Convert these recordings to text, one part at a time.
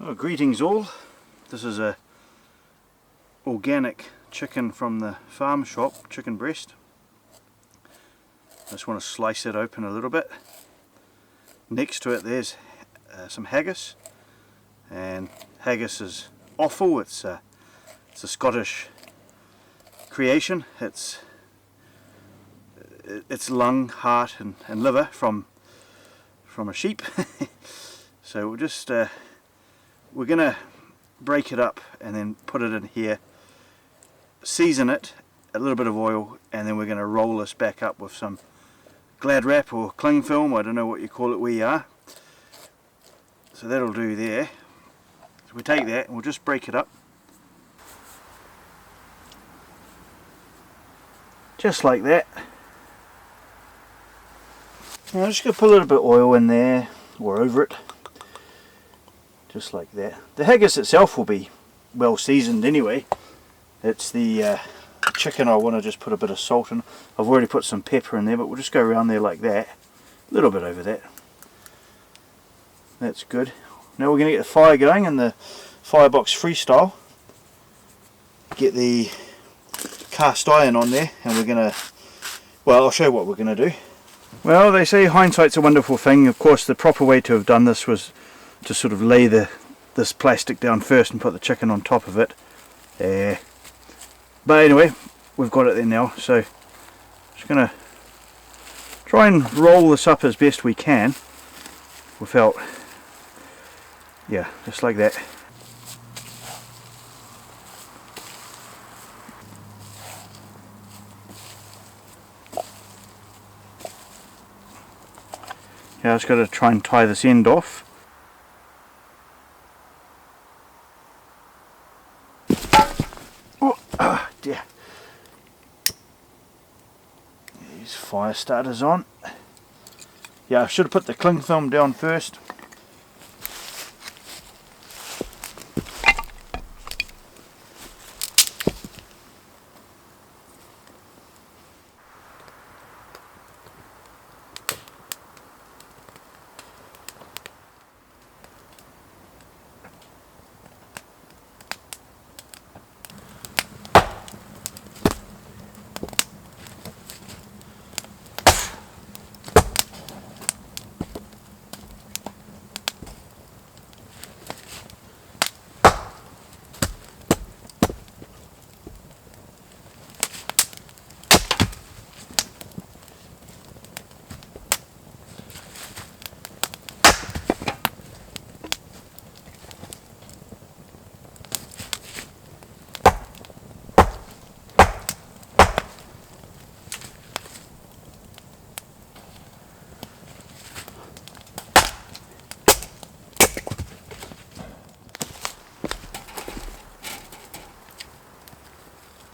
Well, greetings all. This is a organic chicken from the farm shop, chicken breast. I just want to slice it open a little bit. Next to it there's some haggis, and haggis is offal. It's a Scottish creation. It's lung, heart and liver from a sheep. So we'll just we're gonna break it up and then put it in here, season it, a little bit of oil, and then we're going to roll this back up with some glad wrap or cling film. I don't know what you call it where you are. So that'll do there. So we take that and we'll just break it up just like that. Now I'm just going to put a little bit of oil in there or over it, just like that. The haggis itself will be well seasoned anyway. It's the chicken I want to just put a bit of salt in. I've already put some pepper in there, but we'll just go around there like that, a little bit over that. That's good. Now we're going to get the fire going in the Firebox Freestyle. Get the cast iron on there, and we're going to, well, I'll show you what we're going to do. Well, they say hindsight's a wonderful thing. Of course, the proper way to have done this was to sort of lay this plastic down first and put the chicken on top of it. But anyway, we've got it there now, so just going to try and roll this up as best we can without, yeah, just like that. Yeah, I just got to try and tie this end off. Oh dear. These fire starters on. Yeah, I should have put the cling film down first.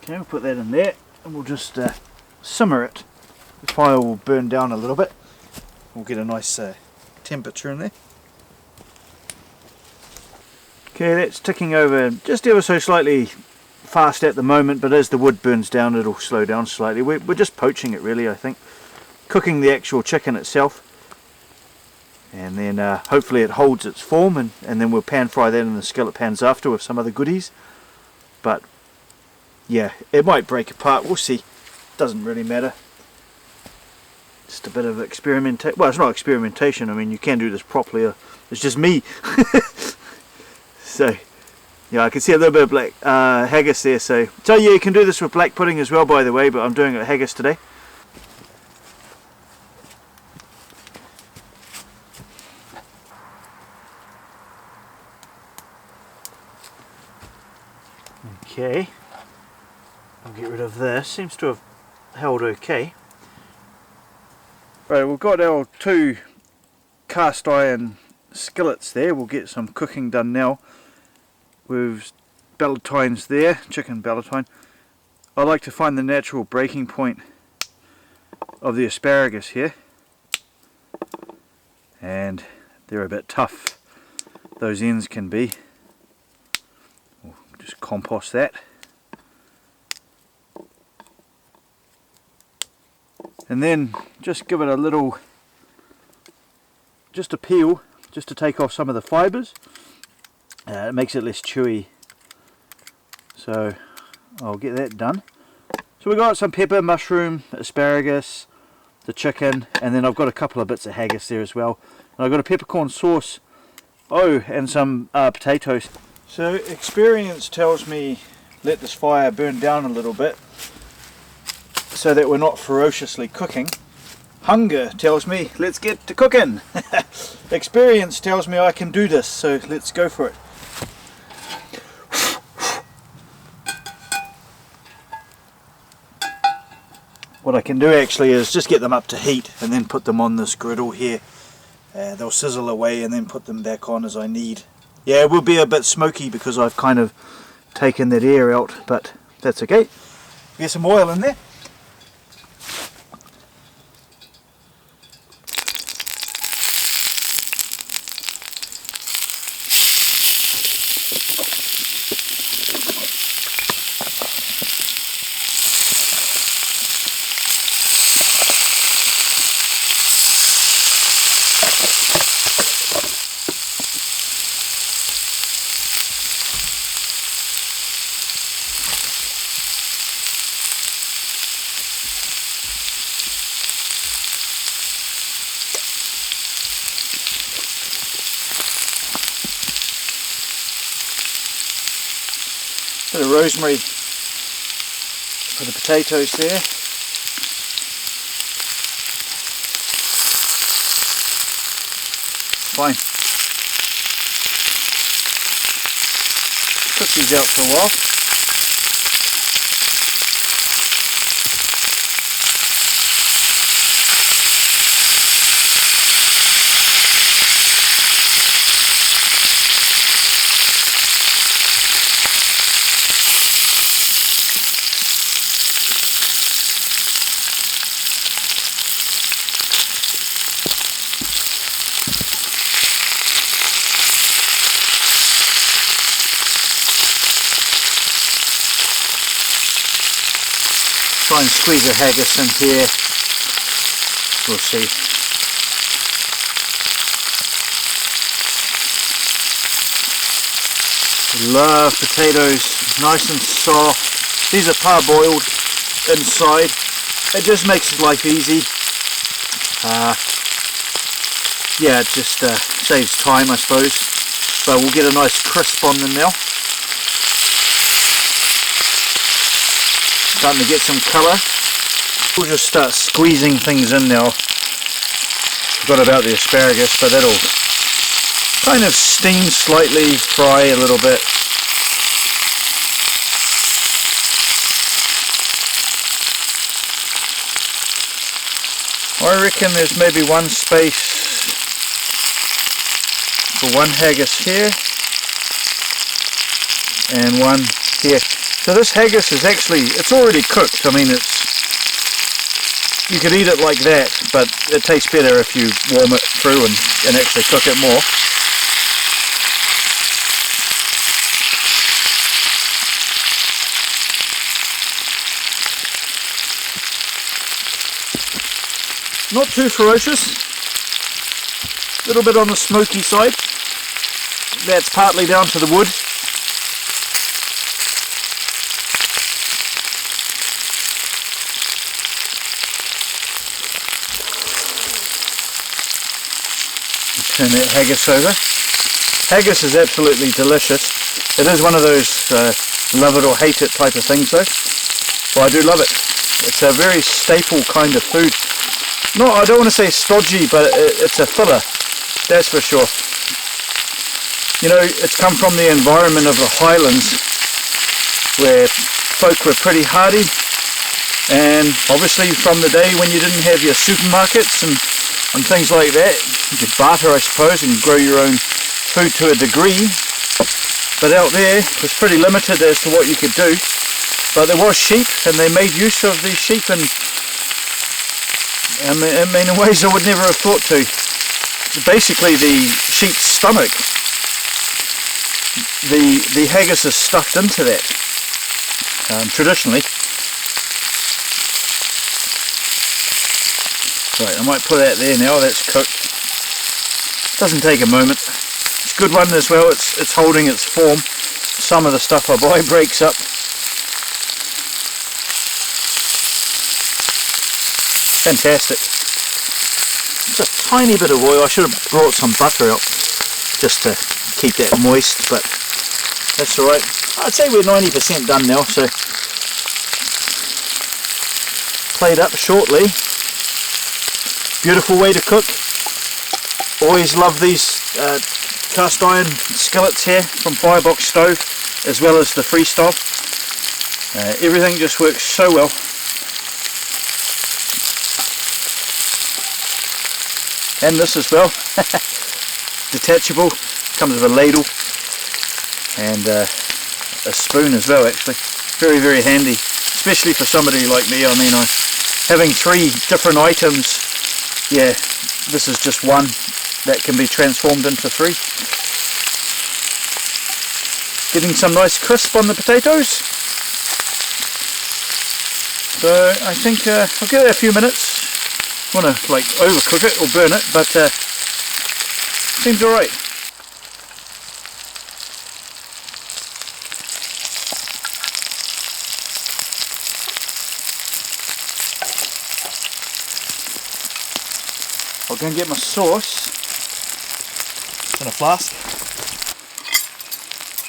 Okay, we'll put that in there and we'll just simmer it. The fire will burn down a little bit. We'll get a nice temperature in there. Okay, that's ticking over just ever so slightly fast at the moment, but as the wood burns down it'll slow down slightly. We're just poaching it really, I think. Cooking the actual chicken itself. And then hopefully it holds its form, and then we'll pan fry that in the skillet pans after with some other goodies. But yeah, it might break apart, we'll see. Doesn't really matter. Just a bit of experimentation. Well, it's not experimentation, I mean you can do this properly. It's just me. So yeah, I can see a little bit of black haggis there. So yeah, you can do this with black pudding as well, by the way, but I'm doing it with haggis today. Okay, I'll get rid of this. Seems to have held okay. Right, we've got our two cast iron skillets there. We'll get some cooking done now. We've ballotines there, chicken ballotine. I like to find the natural breaking point of the asparagus here, and they're a bit tough, those ends can be. We'll just compost that. And then just give it a little, just a peel, just to take off some of the fibres. It makes it less chewy. So I'll get that done. So we got some pepper, mushroom, asparagus, the chicken, and then I've got a couple of bits of haggis there as well. And I've got a peppercorn sauce, and some potatoes. So experience tells me let this fire burn down a little bit so that we're not ferociously cooking. Hunger tells me let's get to cooking. Experience tells me I can do this, so let's go for it. What I can do actually is just get them up to heat and then put them on this griddle here. They'll sizzle away and then put them back on as I need. Yeah, it will be a bit smoky because I've kind of taken that air out, but that's okay. Get some oil in there. Bit of rosemary for the potatoes there. Fine. Cook these out for a while. Try and squeeze a haggis in here. We'll see. Love potatoes, nice and soft. These are parboiled inside. It just makes life easy. Yeah, it just saves time, I suppose. So we'll get a nice crisp on them now. Starting to get some colour. We'll just start squeezing things in now. Forgot about the asparagus, but that'll kind of steam slightly, fry a little bit. I reckon there's maybe one space for one haggis here and one here. So this haggis is actually, it's already cooked. I mean, you could eat it like that, but it tastes better if you warm it through and actually cook it more. Not too ferocious, a little bit on the smoky side. That's partly down to the wood. Turn that haggis over. Haggis is absolutely delicious. It is one of those love it or hate it type of things though. Well, I do love it. It's a very staple kind of food. No, I don't want to say stodgy, but it's a filler, that's for sure. You know, it's come from the environment of the Highlands where folk were pretty hardy, and obviously from the day when you didn't have your supermarkets and things like that, you could barter, I suppose, and grow your own food to a degree, but out there it was pretty limited as to what you could do. But there was sheep, and they made use of these sheep, and I mean, in ways I would never have thought to. Basically, the sheep's stomach, the haggis is stuffed into that, traditionally. Right, I might put that there now, that's cooked. Doesn't take a moment. Just good one as well. It's holding its form. Some of the stuff I buy breaks up. Fantastic. Just a tiny bit of oil. I should have brought some butter out just to keep that moist, but that's alright. I'd say we're 90% done now, so plate up shortly. Beautiful way to cook. Always love these cast iron skillets here from Firebox stove, as well as the Freestyle. Everything just works so well. And this as well, detachable, comes with a ladle and a spoon as well. Actually, very, very handy, especially for somebody like me. I mean, having 3 different items, yeah, this is just one that can be transformed into 3. Getting some nice crisp on the potatoes. So I think I'll give it a few minutes. Want to like overcook it or burn it, but seems alright. I'll go and get my sauce. It's in a flask.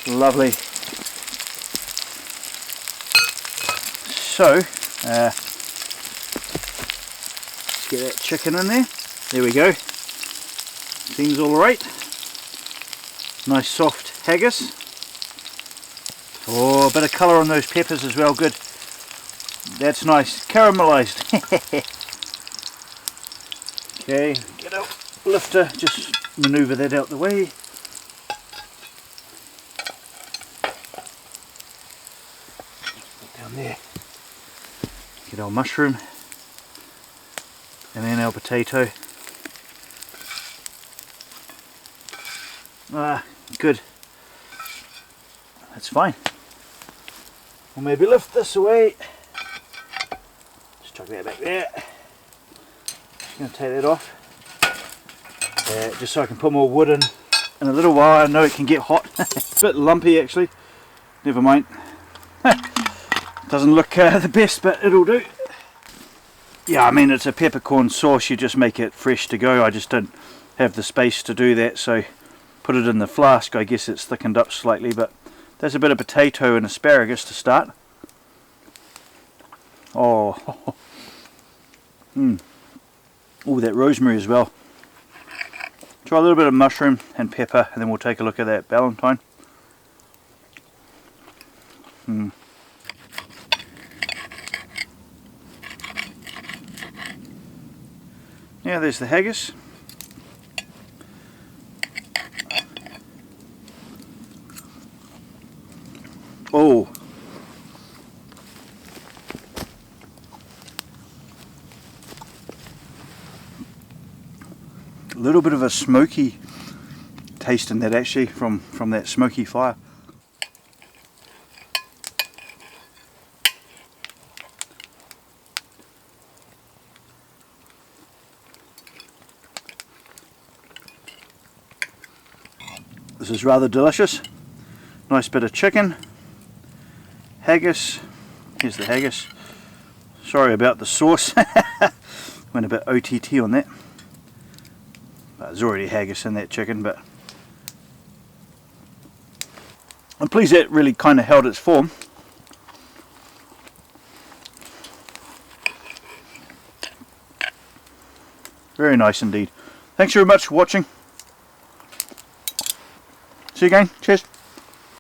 Lovely. So, let's get that chicken in there. There we go. Seems alright. Nice soft haggis. Oh, a bit of colour on those peppers as well, good. That's nice. Caramelised. Okay, get out, lifter, just manoeuvre that out the way. Down there. Get our mushroom. And then our potato. Ah, good. That's fine. We'll maybe lift this away. Just chuck that back there. Going to take that off, just so I can put more wood in a little while. I know it can get hot. It's a bit lumpy actually, never mind. Doesn't look the best, but it'll do. Yeah, I mean, it's a peppercorn sauce, you just make it fresh to go. I just didn't have the space to do that, so put it in the flask. I guess it's thickened up slightly, but there's a bit of potato and asparagus to start. Oh, Oh, that rosemary as well. Try a little bit of mushroom and pepper, and then we'll take a look at that Valentine. Yeah, there's the haggis. Oh, a little bit of a smoky taste in that actually from that smoky fire. This is rather delicious. Nice bit of chicken. Haggis. Here's the haggis. Sorry about the sauce. Went a bit OTT on that. There's already haggis in that chicken, but I'm pleased that really kind of held its form. Very nice indeed. Thanks very much for watching. See you again. Cheers.